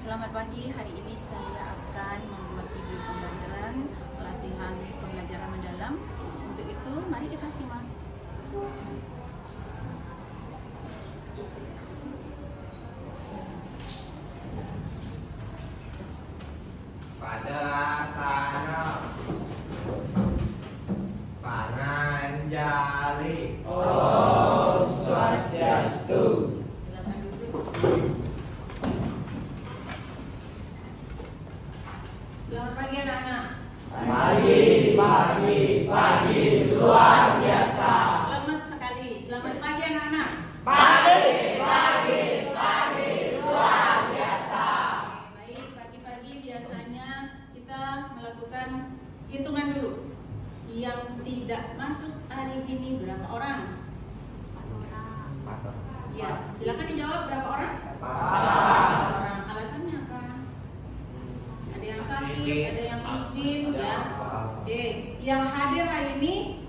Selamat pagi, hari ini saya akan membuat video pembelajaran pelatihan pembelajaran mendalam. Untuk itu, mari kita simak. Pada tanah Pananjali. Om Swastiastu. Silakan duduk. Selamat pagi anak-anak. Pagi luar biasa. Lemes sekali. Selamat pagi anak-anak. Pagi luar biasa. Baik, pagi-pagi biasanya kita melakukan hitungan dulu. Yang tidak masuk hari ini berapa orang? 4 orang. Ya, silakan dijawab berapa orang? 4 Orang. Alasannya apa? Ada yang sakit, ada yang izin, ya. Oke, yang hadir hari ini,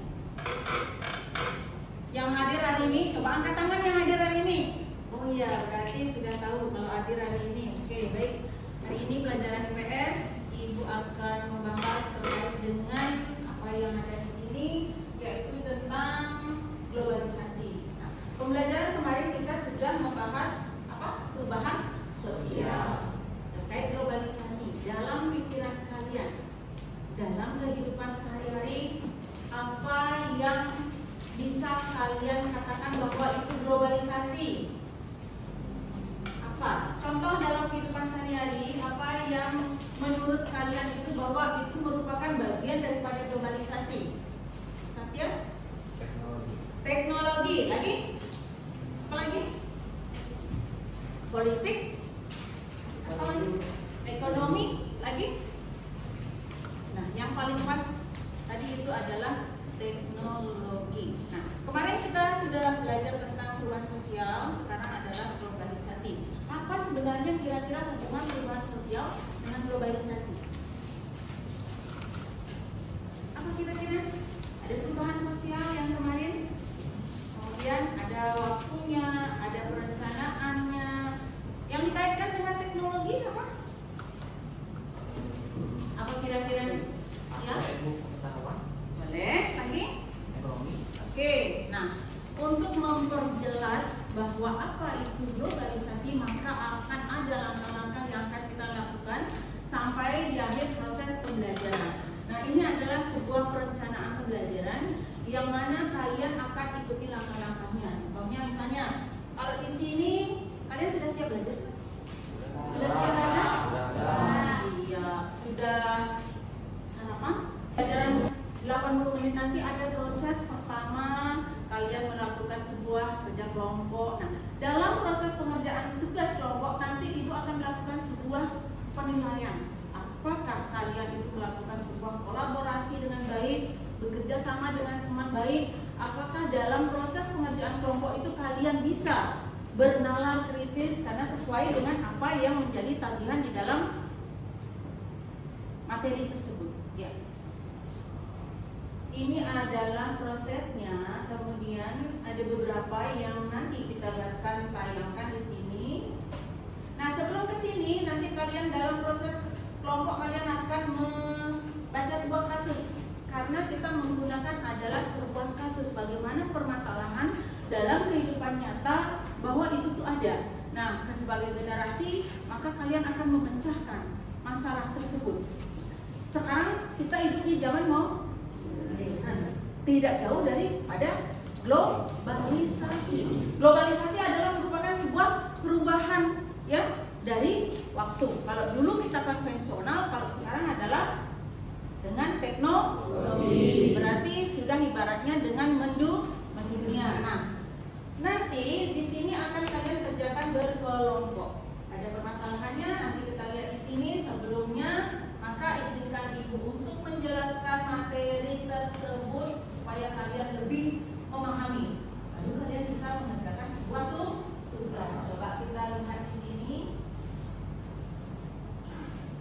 coba angkat tangan yang hadir hari ini. Oh iya, berarti sudah tahu kalau hadir hari ini. Oke, baik. Hari ini pelajaran IPS, Ibu akan membahas terkait dengan apa yang ada di sini, yaitu tentang globalisasi. Nah, pembelajaran kemarin kita sudah membahas apa? Perubahan sosial. Terkait globalisasi dalam pikiran kalian, dalam kehidupan sehari-hari, apa yang bisa kalian katakan bahwa itu globalisasi? Apa? Contoh dalam kehidupan sehari-hari, apa yang menurut kalian itu bahwa itu merupakan bagian daripada globalisasi? Satya? Teknologi. Lagi? Apa lagi? Politik? Apa lagi? Ekonomi? Lagi? Nah, yang paling pas tadi itu adalah teknologi. Nah, kemarin kita sudah belajar tentang perubahan sosial, sekarang adalah globalisasi. Apa sebenarnya kira-kira hubungan perubahan sosial dengan globalisasi? Apa kira-kira? Ada perubahan sosial yang kemarin, kemudian ada waktunya, ada perencanaannya. Yang dikaitkan dengan teknologi apa? Apa kira-kira? Ya? Boleh, lagi? Ekonomi. Oke, nah untuk memperjelas bahwa apa itu globalisasi, maka akan ada langkah-langkah yang akan kita lakukan sampai di akhir proses pembelajaran. Nah, ini adalah sebuah perencanaan pembelajaran yang mana kalian akan ikuti langkah-langkahnya. Contohnya misalnya, kalau di sini kalian sudah siap belajar? Sudah siap belajar? Siap. Sudah sarapan? Pelajaran 80 menit nanti ada proses pertama, kalian melakukan sebuah kerja kelompok. Nah, dalam proses pengerjaan tugas kelompok nanti Ibu akan melakukan sebuah penilaian. Apakah kalian itu melakukan sebuah kolaborasi dengan baik, bekerja sama dengan teman baik? Apakah dalam proses pengerjaan kelompok itu kalian bisa bernalar kritis karena sesuai dengan apa yang menjadi tagihan di dalam materi tersebut? Ya. Ini adalah prosesnya. Kemudian ada beberapa yang nanti kita akan tayangkan di sini. Nah, sebelum ke sini nanti kalian dalam proses kelompok kalian akan membaca sebuah kasus. Karena kita menggunakan adalah sebuah kasus bagaimana permasalahan dalam kehidupan nyata bahwa itu tuh ada. Nah, sebagai generasi maka kalian akan memecahkan masalah tersebut. Sekarang kita hidup di zaman tidak jauh daripada globalisasi. Globalisasi adalah merupakan sebuah perubahan ya dari waktu. Kalau dulu kita konvensional, kalau sekarang adalah dengan teknologi. Berarti sudah ibaratnya dengan mendunia. Nah, nanti di sini akan kalian kerjakan berkelompok. Ada permasalahannya, nanti kita lihat di sini. Sebelumnya, maka izinkan Ibu untuk menjelaskan materi tersebut supaya kalian lebih memahami. Lalu kalian bisa mengerjakan sebuah tugas. Coba kita lihat di sini.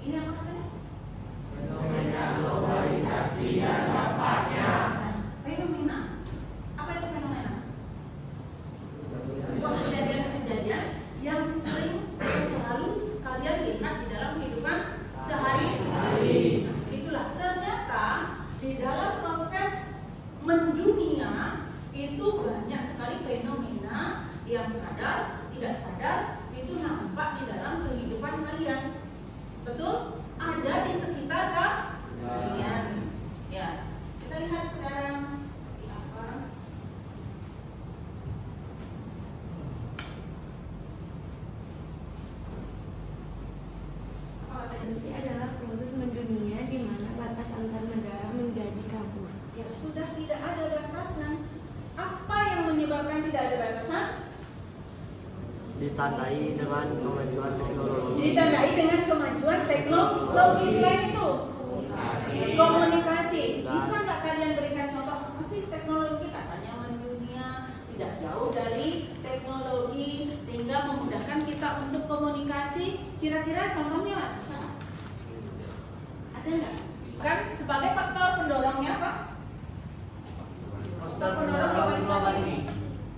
Ini apa katanya? Fenomena globalisasi dan dampaknya. Nah, fenomena. Apa itu fenomena? Sebuah kejadian-kejadian yang sering selalu kalian lihat batas antar negara menjadi kabur. Ya sudah tidak ada batasan. Apa yang menyebabkan tidak ada batasan? Ditandai dengan kemajuan teknologi. Ditandai dengan kemajuan teknologi. Selain itu, komunikasi. Bisa nggak kalian berikan contoh apa sih teknologi? Katanya mendunia, tidak jauh dari teknologi sehingga memudahkan kita untuk komunikasi. Kira-kira contohnya bisa nggak? Ada nggak? Kan sebagai faktor pendorongnya apa? Faktor pendorong globalisasi.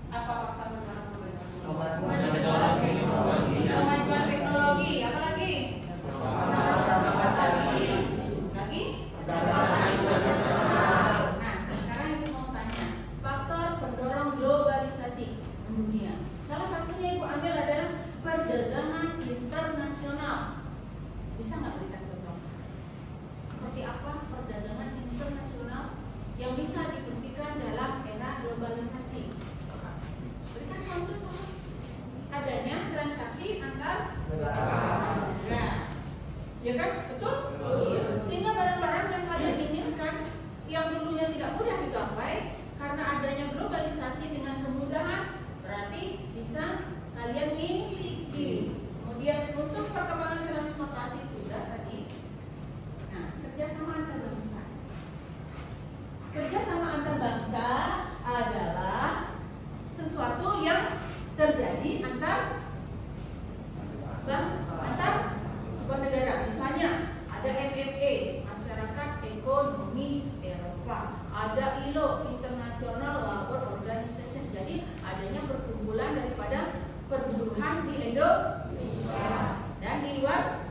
Apa faktor pendorong globalisasi? Kemajuan teknologi. Apa lagi? Lagi? Nah, sekarang ibu mau tanya, faktor pendorong globalisasi dunia. Salah satunya ibu ambil adalah perdagangan internasional. Bisa nggak berikan contoh? Seperti apa perdagangan internasional yang bisa dibuktikan dalam era globalisasi? Berikan contoh. Adanya transaksi antar negara. Ya kan? Betul? Iya. Sehingga barang-barang yang kalian inginkan yang dulunya tidak mudah digapai karena adanya globalisasi dengan kemudahan, berarti bisa kalian miliki. Kemudian untuk perkembangan transportasi sudah tadi. Nah, kerjasama antar bangsa. Kerjasama antar bangsa adalah sesuatu yang terjadi antar sebuah negara. Misalnya ada MMA, Masyarakat Ekonomi Eropa, ada ILO, International Labour Organization. Jadi adanya perkumpulan daripada perburuhan di Indonesia dan di luar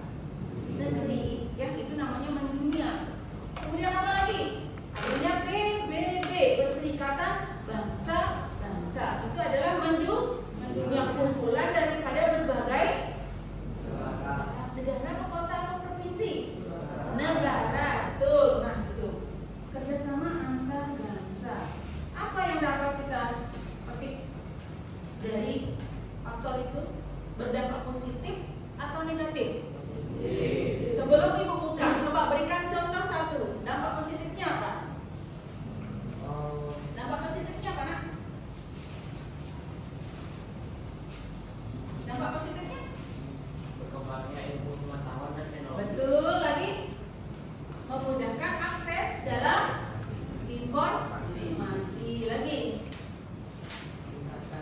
negeri, yang itu namanya mendunia. Kemudian apa lagi? Adanya PBB, Perserikatan Bangsa-Bangsa. Itu adalah mendunia, kumpulan daripada berbagai negara, apa kota, apa provinsi? Negara, betul. Nah, itu kerjasama antar bangsa. Apa yang dapat kita petik dari faktor itu? Berdampak positif atau negatif? Sebelum ibu buka, coba berikan contoh satu. Dampak positifnya apa? Dampak positifnya apa, nak? Dampak positifnya? Berkembangnya ilmu pengetahuan dan teknologi. Betul lagi. Memudahkan akses dalam informasi lagi.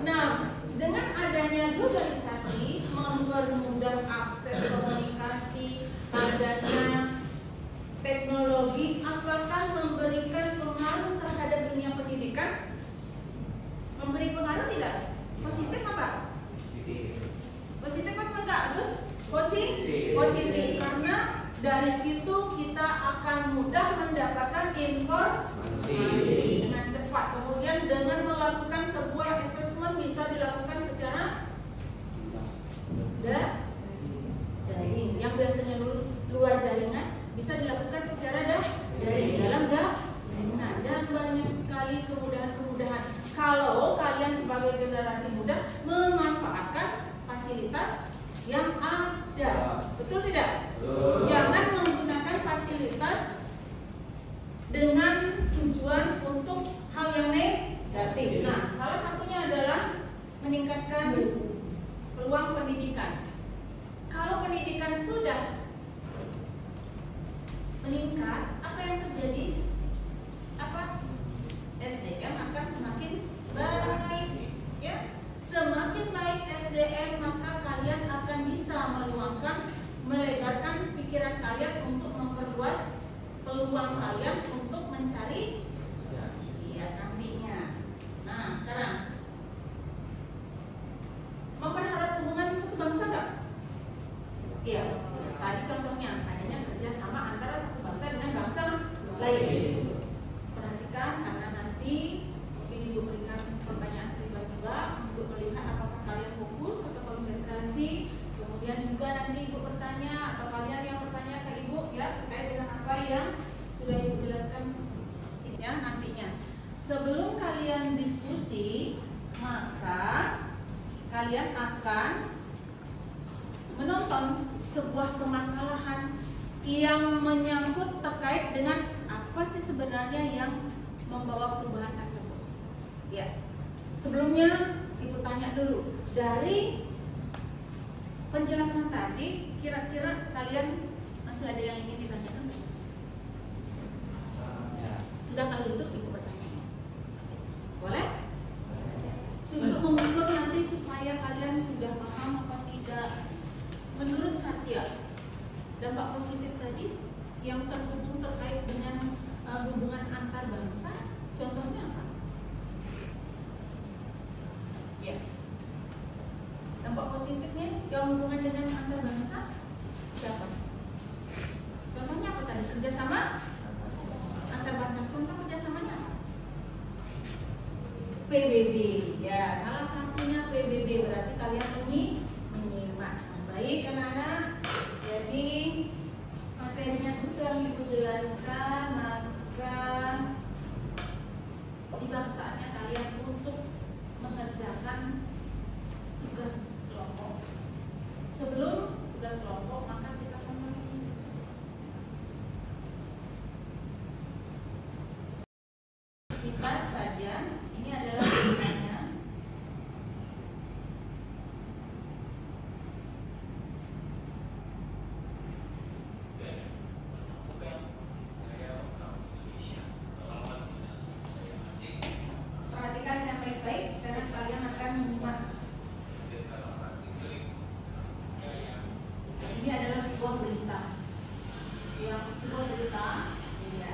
Nah, dengan adanya globalisasi mempermudah akses komunikasi, adanya teknologi, apakah memberikan pengaruh terhadap dunia pendidikan? Memberi pengaruh tidak? Positif apa? Positif apa enggak, Gus? Positif. Karena dari situ kita akan mudah mendapatkan informasi dengan cepat. Kemudian dengan melakukan sebuah assessment bisa dilakukan secara daring. Yang biasanya luar jaringan bisa dilakukan secara daring dalam jaringan, dan banyak sekali kemudahan-kemudahan. Kalau kalian sebagai generasi muda memanfaatkan fasilitas yang ada, betul tidak? Jangan menggunakan fasilitas dengan tujuan untuk hal yang negatif. Nah, salah satunya adalah meningkatkan peluang pendidikan. Kalau pendidikan sudah meningkat, apa yang terjadi? Apa? SDM akan semakin baik, ya. Semakin baik SDM, maka kalian akan bisa melebarkan pikiran kalian untuk memperluas peluang kalian untuk mencari nantinya. Nah, sekarang mempererat hubungan satu bangsa nggak? Iya. Tadi contohnya adanya kerjasama antara satu bangsa dengan bangsa lain. Perhatikan, karena nanti mungkin ibu berikan pertanyaan tiba-tiba untuk melihat apakah kalian fokus atau konsentrasi. Kemudian juga nanti ibu bertanya atau kalian yang bertanya ke ibu ya terkait dengan apa yang sudah ibu jelaskan ya nantinya. Sebelum kalian diskusi, maka kalian akan menonton sebuah permasalahan yang menyangkut terkait dengan apa sih sebenarnya yang membawa perubahan tersebut. Ya, sebelumnya Ibu tanya dulu, dari penjelasan tadi kira-kira kalian masih ada yang ingin ditanyakan? Sudah, kali itu Ibu bertanya. Boleh? Untuk mengukur nanti supaya kalian sudah paham apa tidak. Menurut Satya, dampak positif tadi yang terhubung terkait dengan hubungan antar bangsa, contohnya apa? Ya, dampak positifnya yang hubungan dengan antar bangsa siapa? Contohnya apa tadi? Kerjasama antar bangsa. Contoh kerjasamanya apa? PBB. Ya, salah satunya PBB. Berarti kalian menyimak. Baik, anak-anak. Jadi materinya sudah Ibu jelaskan, maka tiba saatnya kalian untuk mengerjakan tugas kelompok. Sebelum tugas kelompok, maka kita akan kipas saja. Ini adalah tulisannya. Perhatikan dengan baik-baik, karena kalian akan menyimak. Ini adalah sebuah berita. Yang sebuah berita, ya.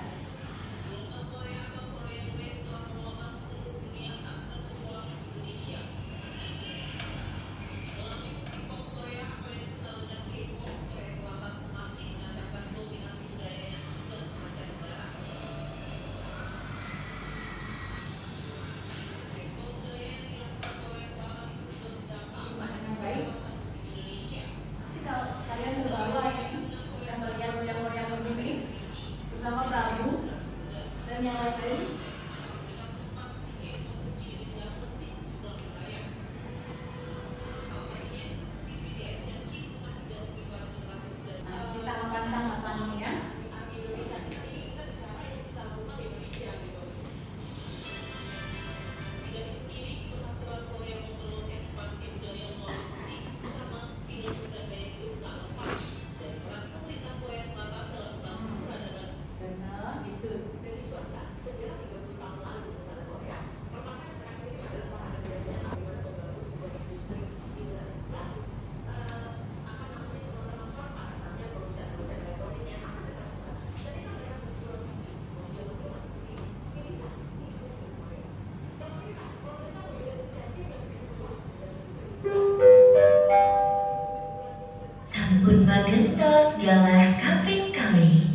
Sampun magentos galah kaping kami.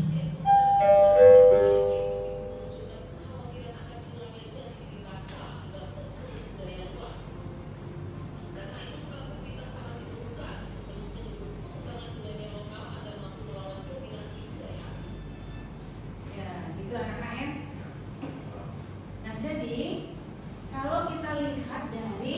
Ya, gitu anak-anak. Nah, jadi kalau kita lihat dari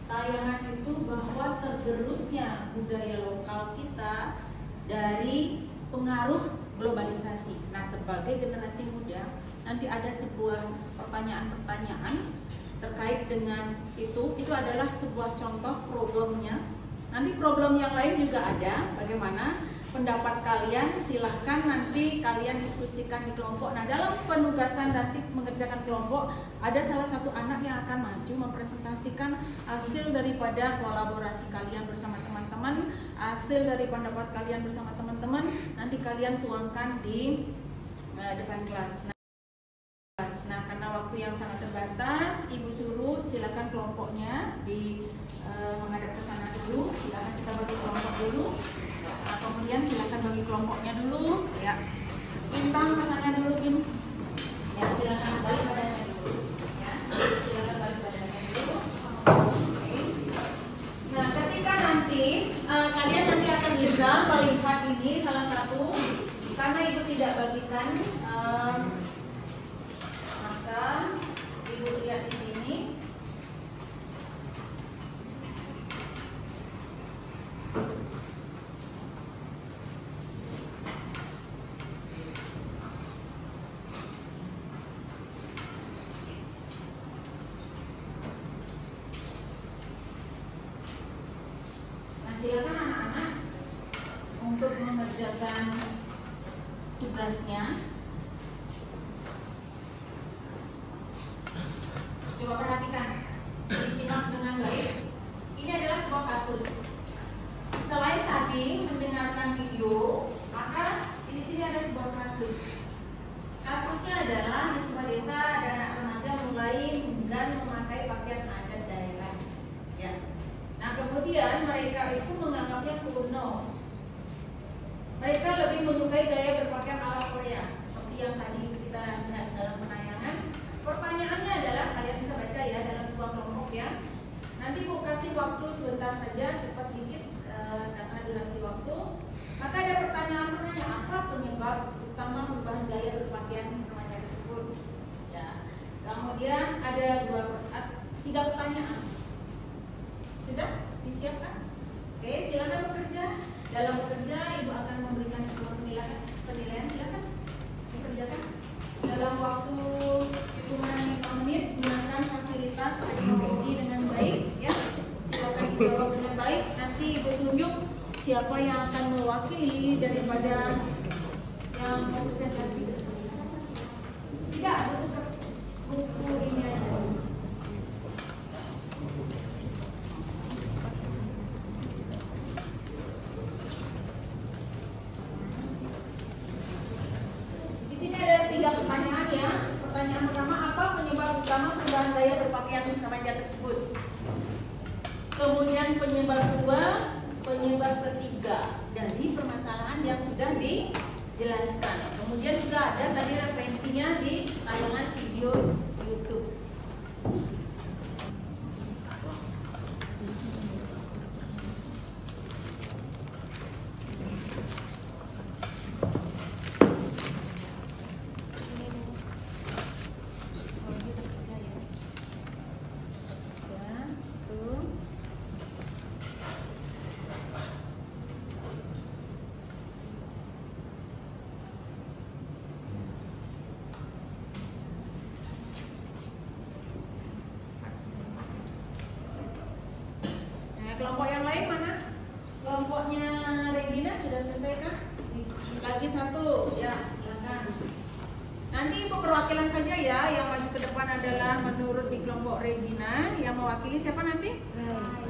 tayangan itu bahwa tergerusnya budaya lokal kita dari pengaruh globalisasi. Nah, sebagai generasi muda, nanti ada sebuah pertanyaan-pertanyaan terkait dengan itu adalah sebuah contoh problemnya. Nanti problem yang lain juga ada, bagaimana pendapat kalian, silahkan nanti kalian diskusikan di kelompok. Nah, dalam penugasan nanti mengerjakan kelompok, ada salah satu anak yang akan maju mempresentasikan hasil daripada kolaborasi kalian bersama teman-teman, hasil dari pendapat kalian bersama teman-teman, nanti kalian tuangkan di depan kelas. Nah, karena waktu yang sangat terbatas, Ibu suruh silakan kelompoknya menghadap ke sana dulu. Silakan kita bagi kelompok dulu. Nah, kemudian silakan bagi kelompoknya dulu, ya. Bintang ke sana dulu, Bin. Ya, silakan balik badannya dulu. Ya, silakan balik badannya dulu. Oke. Nah, ketika nanti kalian nanti akan bisa melihat ini salah satu, karena Ibu tidak bagikan. Maka Ibu lihat di sini. tugasnya. Coba perhatikan, disimak dengan baik. Ini adalah sebuah kasus. Selain tadi mendengarkan video, maka di sini ada sebuah kasus. Kasusnya adalah di sebuah desa ada anak remaja mulai enggan memakai pakaian adat daerah. Ya. Nah kemudian mereka itu menganggapnya kuno. Mereka lebih menyukai gaya berpakaian ala Korea, seperti yang tadi kita lihat dalam penayangan. Pertanyaannya adalah, kalian bisa baca ya dalam sebuah kelompok ya. Nanti mau kasih waktu sebentar saja, cepat dikit karena durasi waktu. Maka ada pertanyaan-pertanyaan, apa penyebab utama perubahan gaya berpakaian remaja tersebut? Ya. Kemudian ada 3 pertanyaan. Sudah disiapkan? Oke, silakan bekerja. Dalam bekerja, ibu akan memberikan sebuah penilaian. Silakan dikerjakan dalam waktu hitungan 5 menit. Gunakan fasilitas teknologi dengan baik, ya. Silakan dijawab dengan baik. Nanti ibu tunjuk siapa yang akan mewakili daripada yang presentasi. Tidak, buku ini aja. Di sini ada 3 pertanyaan ya. Pertanyaan pertama, apa penyebab utama perubahan gaya berpakaian remaja tersebut? Kemudian penyebab kedua, penyebab ketiga dari permasalahan yang sudah dijelaskan. Kemudian juga ada tadi referensinya di tayangan video YouTube. Kelompok yang lain mana? Kelompoknya Regina sudah selesai kah? Lagi satu, ya silakan. Nanti ibu perwakilan saja ya. Yang maju ke depan adalah menurut di kelompok Regina. Yang mewakili siapa nanti?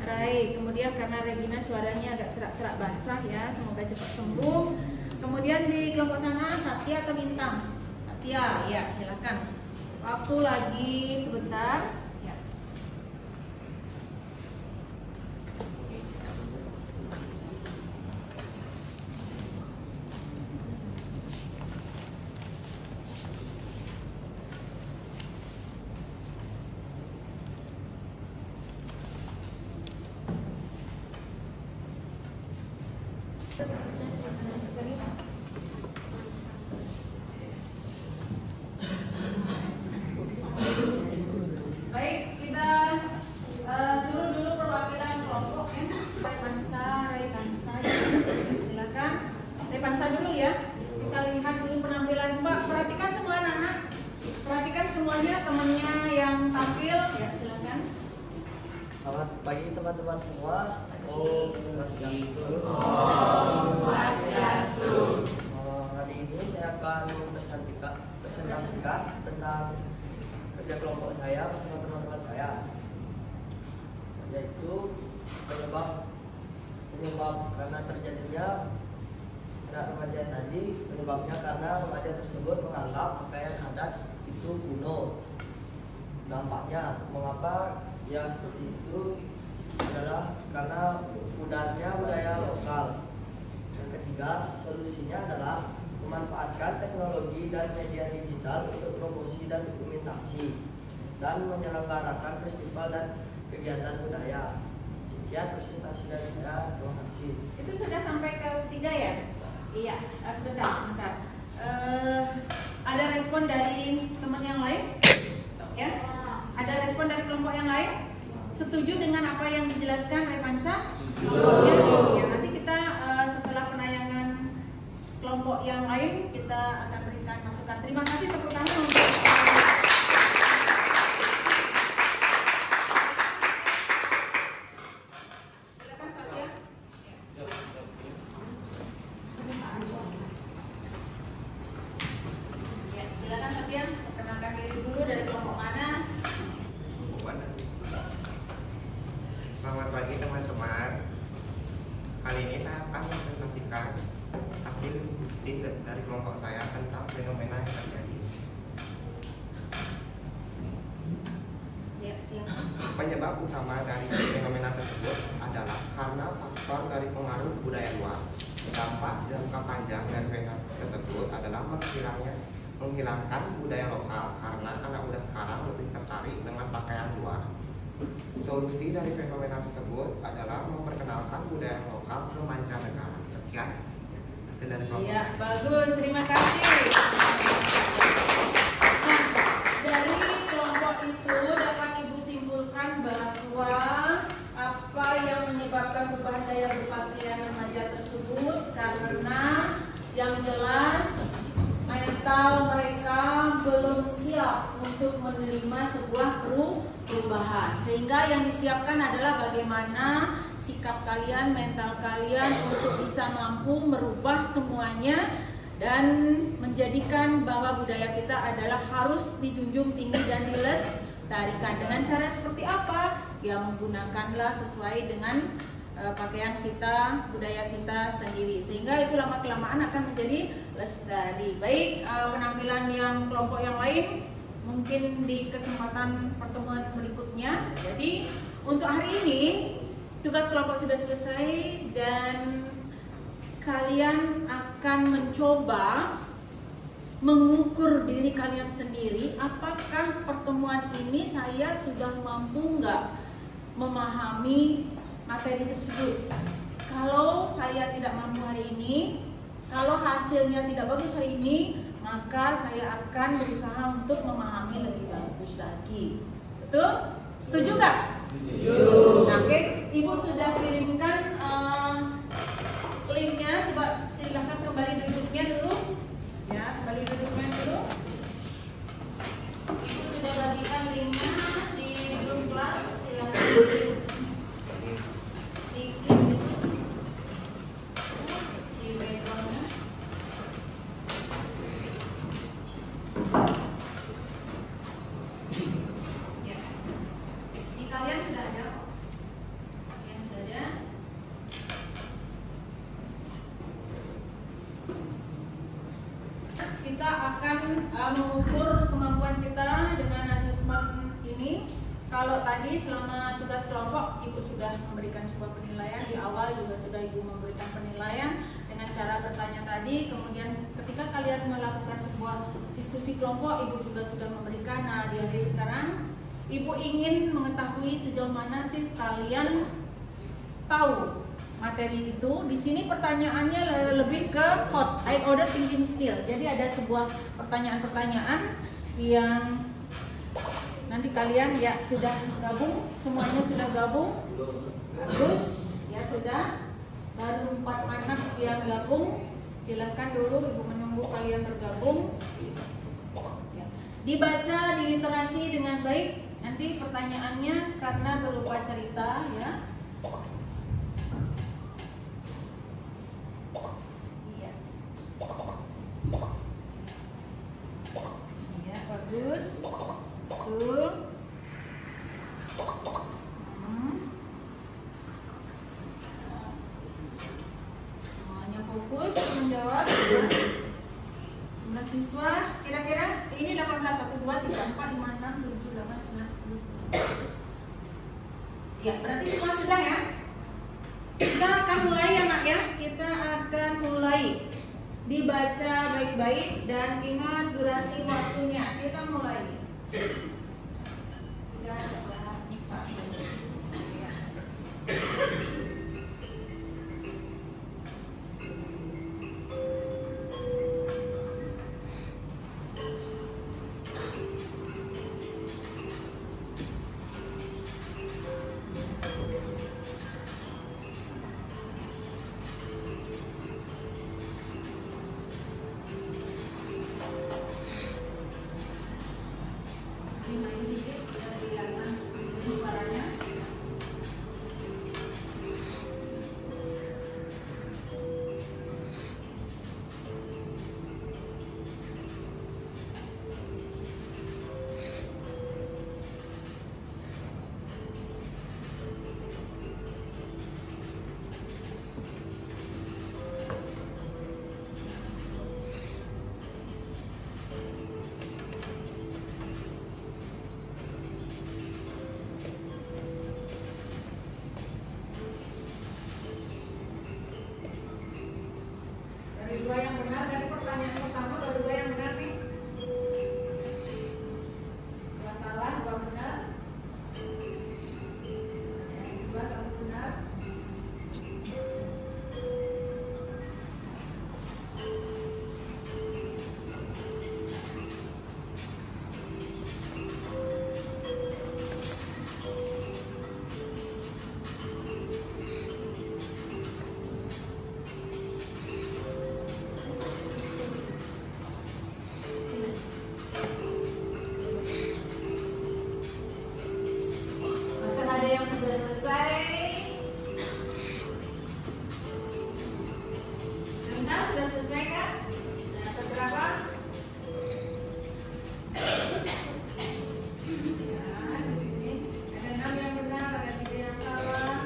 Rai. Kemudian karena Regina suaranya agak serak-serak basah ya, semoga cepat sembuh. Kemudian di kelompok sana Satya atau Bintang? Satya, ya silakan. Waktu lagi sebentar. Baik, kita suruh dulu perwakilan kelompok ya. Repansa, silakan. Repansa dulu ya. Kita lihat dulu penampilan. Coba perhatikan semua anak-anak. Perhatikan semuanya temannya yang tampil. Ya, silakan. Selamat pagi teman-teman semua. Om Swastiastu. Hari ini saya akan presentasikan tentang kerja kelompok saya bersama teman-teman saya, yaitu penyebab karena terjadinya anak remaja tadi. Penyebabnya karena remaja tersebut menganggap pakaian adat itu kuno. Dampaknya mengapa ya seperti itu adalah karena pudarnya budaya lokal. Yang ketiga, solusinya adalah memanfaatkan teknologi dan media digital untuk promosi dan dokumentasi dan menyelenggarakan festival dan kegiatan budaya. Sekian presentasi dari saya. Terima kasih. Itu sudah sampai ke 3 ya? Iya. Sebentar. Ada respon dari teman yang lain? Ya? Ada respon dari kelompok yang lain? Setuju dengan apa yang dijelaskan Repansa? Ya, nanti kita setelah penayangan kelompok yang lain kita akan berikan masukan. Terima kasih, tepuk tangan untuk silakan saja. ini saya akan presentasikan hasil diskusi dari kelompok saya tentang fenomena yang terjadi. Ya, silakan. Penyebab utama dari fenomena tersebut adalah karena faktor dari pengaruh budaya luar. Dampak jangka panjang dari fenomena tersebut adalah menghilangkan budaya lokal karena anak muda sekarang lebih tertarik dengan pakaian luar. Solusi dari fenomena tersebut adalah memperkenalkan budaya lokal ke mancanegara. Sekian hasil dari kelompok. Ya, bagus, terima kasih. Nah, dari kelompok itu dapat Ibu simpulkan bahwa apa yang menyebabkan perubahan gaya berpakaian remaja tersebut karena yang jelas mental mereka belum siap untuk menerima sebuah perubahan, sehingga yang disiapkan adalah bagaimana sikap kalian, mental kalian untuk bisa mampu merubah semuanya dan menjadikan bahwa budaya kita adalah harus dijunjung tinggi dan dilestarikan. Dengan cara seperti apa? Ya, menggunakanlah sesuai dengan pakaian kita, budaya kita sendiri, sehingga itu lama-kelamaan akan menjadi lestari. Baik, penampilan yang kelompok yang lain mungkin di kesempatan pertemuan berikutnya. Jadi untuk hari ini tugas kelompok sudah selesai dan kalian akan mencoba mengukur diri kalian sendiri, apakah pertemuan ini saya sudah mampu nggak memahami materi tersebut. Kalau saya tidak mampu hari ini, kalau hasilnya tidak bagus hari ini, maka saya akan berusaha untuk memahami lebih bagus lagi. Betul? Setuju nggak? Setuju. Nah, oke, Ibu sudah kirimkan linknya. Coba silahkan kembali duduknya dulu. Ya, kembali duduknya dulu. Ibu sudah bagikan linknya di grup kelas. Silahkan. Kita akan mengukur kemampuan kita dengan asesmen ini. Kalau tadi selama tugas kelompok Ibu sudah memberikan sebuah penilaian, di awal juga sudah Ibu memberikan penilaian dengan cara bertanya tadi. Kemudian ketika kalian melakukan sebuah diskusi kelompok, Ibu juga sudah memberikan. Nah, di akhir sekarang Ibu ingin mengetahui sejauh mana sih kalian tahu materi itu. Di sini pertanyaannya lebih ke hot, high order thinking skill. Jadi ada sebuah pertanyaan-pertanyaan yang nanti kalian ya sudah gabung, semuanya sudah gabung. Bagus, ya sudah. Baru 4 anak yang gabung. Silakan dulu Ibu menunggu kalian tergabung. Dibaca, diliterasi dengan baik. Nanti pertanyaannya karena berupa cerita ya. Iya, bagus. Betul. Semuanya fokus menjawab. Jumlah siswa kira-kira ini 18, 1, 2, 3, 4, 5, 6, 7, 8, 9, 10. Ya, berarti semua sudah ya. Kita akan mulai ya Nak ya. Kita akan mulai. Dibaca baik-baik dan ingat durasi waktunya. Kita mulai. Ini sedikit dari halaman Dua yang benar dari pertanyaan pertama, baru dua yang benar nih. Dua salah, dua benar. Dua satu benar. Ada yang sudah selesai. Anda sudah selesai kan? Dapat berapa? Ya, di sini ada 6 yang benar, ada 3 yang salah.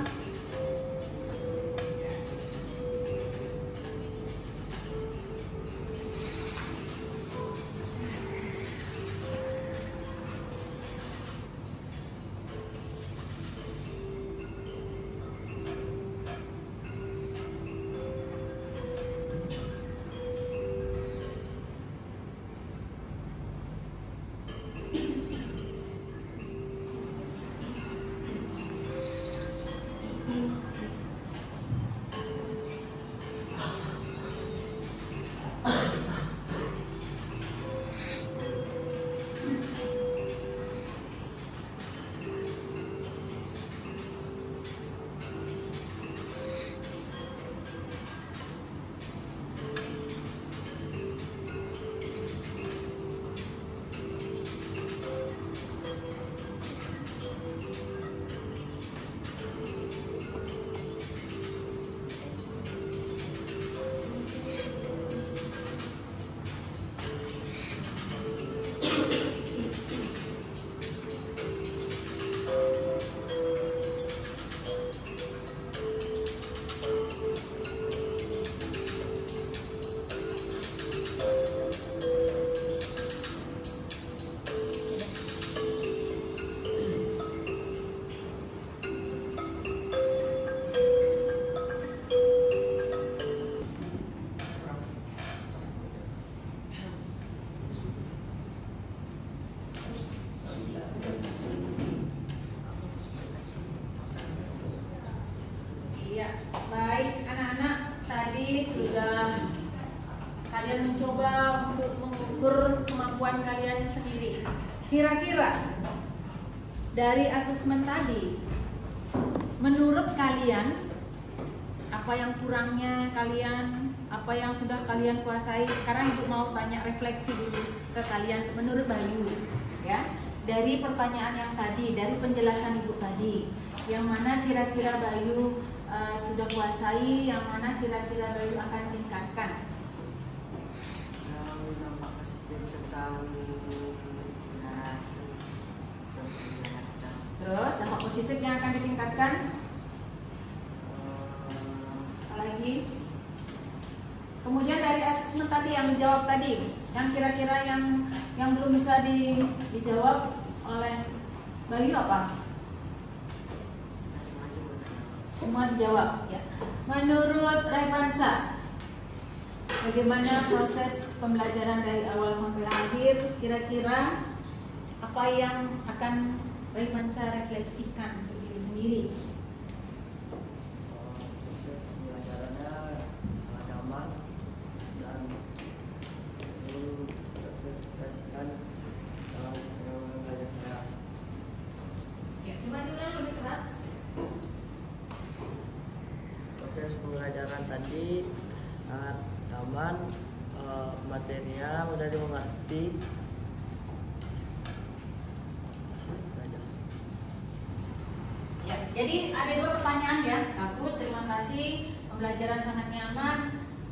Iya, baik anak-anak, tadi sudah kalian mencoba untuk mengukur kemampuan kalian sendiri. Kira-kira dari asesmen tadi, menurut kalian apa yang kurangnya kalian, apa yang sudah kalian kuasai? Sekarang Ibu mau tanya refleksi dulu ke kalian menurut Bayu, ya. Dari pertanyaan yang tadi, dari penjelasan Ibu tadi, yang mana kira-kira Bayu sudah kuasai, yang mana kira-kira Bayu akan tingkatkan? Yang nampak tentang narasi Terus dampak positif yang akan ditingkatkan? Apalagi? Kemudian dari asesmen tadi yang dijawab tadi, yang kira-kira yang belum bisa dijawab oleh Bayu apa? Semua dijawab, ya. Menurut Revansa, bagaimana proses pembelajaran dari awal sampai akhir? Kira-kira apa yang akan Revansa refleksikan untuk diri sendiri? proses pembelajarannya sangat aman dan perlu refleksikan dalam belajar saya. Ya, coba diulang lebih keras. Proses pembelajaran tadi sangat aman, materinya mudah dimengerti. Ya, jadi ada 2 pertanyaan ya. Bagus, terima kasih. Pembelajaran sangat nyaman.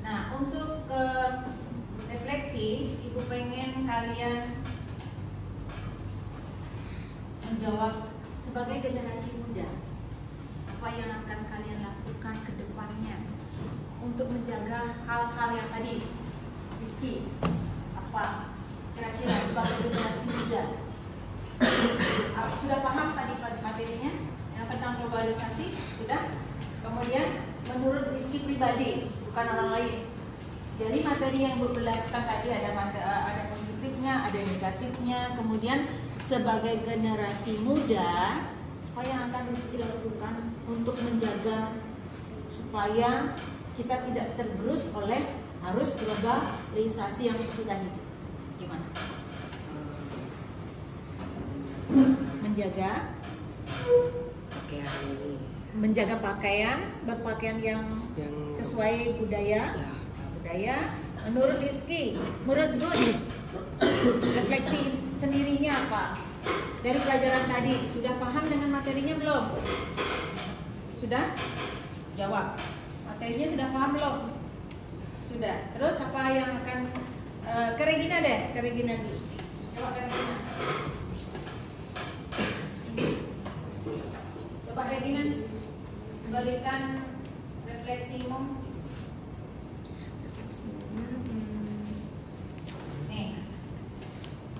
Nah, untuk ke refleksi, Ibu pengen kalian menjawab sebagai generasi muda. Apa yang akan kalian lakukan ke depannya untuk menjaga hal-hal yang tadi? Rizky, apa kira-kira sebagai generasi muda? Sudah paham tadi materinya? Yang tentang globalisasi sudah. Kemudian menurut Rizky pribadi, bukan orang lain, Jadi materi yang Ibu jelaskan tadi ada positifnya, ada negatifnya. Kemudian sebagai generasi muda, apa yang akan dilakukan untuk menjaga supaya kita tidak tergerus oleh arus globalisasi yang seperti tadi? Gimana? Menjaga pakaian, berpakaian yang sesuai budaya. Menurut Rizky, menurut Gun, refleksi sendirinya apa? Dari pelajaran tadi, sudah paham dengan materinya belum? Sudah? Jawab. Materinya sudah paham belum? Sudah. Terus apa yang akan ke Regina deh, ke Regina dulu. Coba ke Regina. Coba Regina berikan refleksimu. Nih.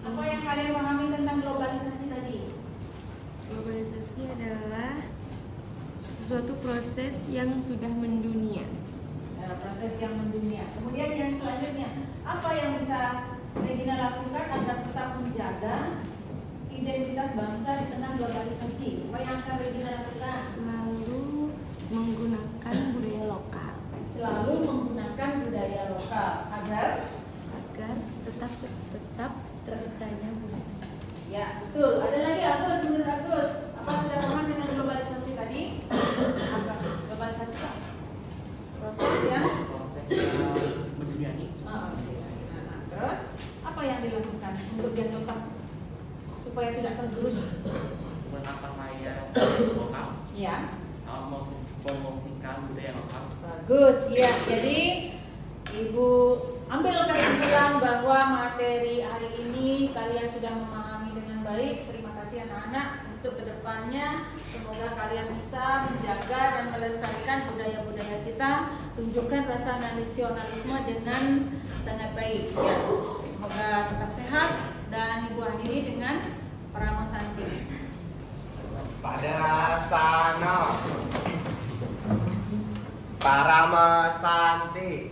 Apa yang kalian pahami tentang globalisasi tadi? Globalisasi adalah suatu proses yang sudah mendunia. Proses yang mendunia. Kemudian yang selanjutnya, apa yang bisa Regina lakukan agar tetap menjaga identitas bangsa di tengah globalisasi? Apa yang akan Regina lakukan? Selalu menggunakan budaya lokal. Selalu menggunakan budaya lokal agar tetap terciptanya budaya. ya betul. Ada lagi Agus, menurut Agus, apa sudah paham dengan globalisasi tadi? Apa globalisasi Pak? Proses yang mendunia. Terus apa yang dilakukan untuk biar tetap supaya tidak tergerus? Menggunakan budaya lokal. Ya. Mempromosikan budaya lokal. Bagus ya. Jadi Ibu ambil kesimpulan bahwa materi hari ini kalian sudah memahami dengan baik. Terima kasih anak-anak. Untuk kedepannya semoga kalian bisa menjaga dan melestarikan budaya-budaya kita. Tunjukkan rasa nasionalisme dengan sangat baik ya. Semoga tetap sehat dan Ibu akhiri dengan Parama Santi. Pada sana Parama Santi.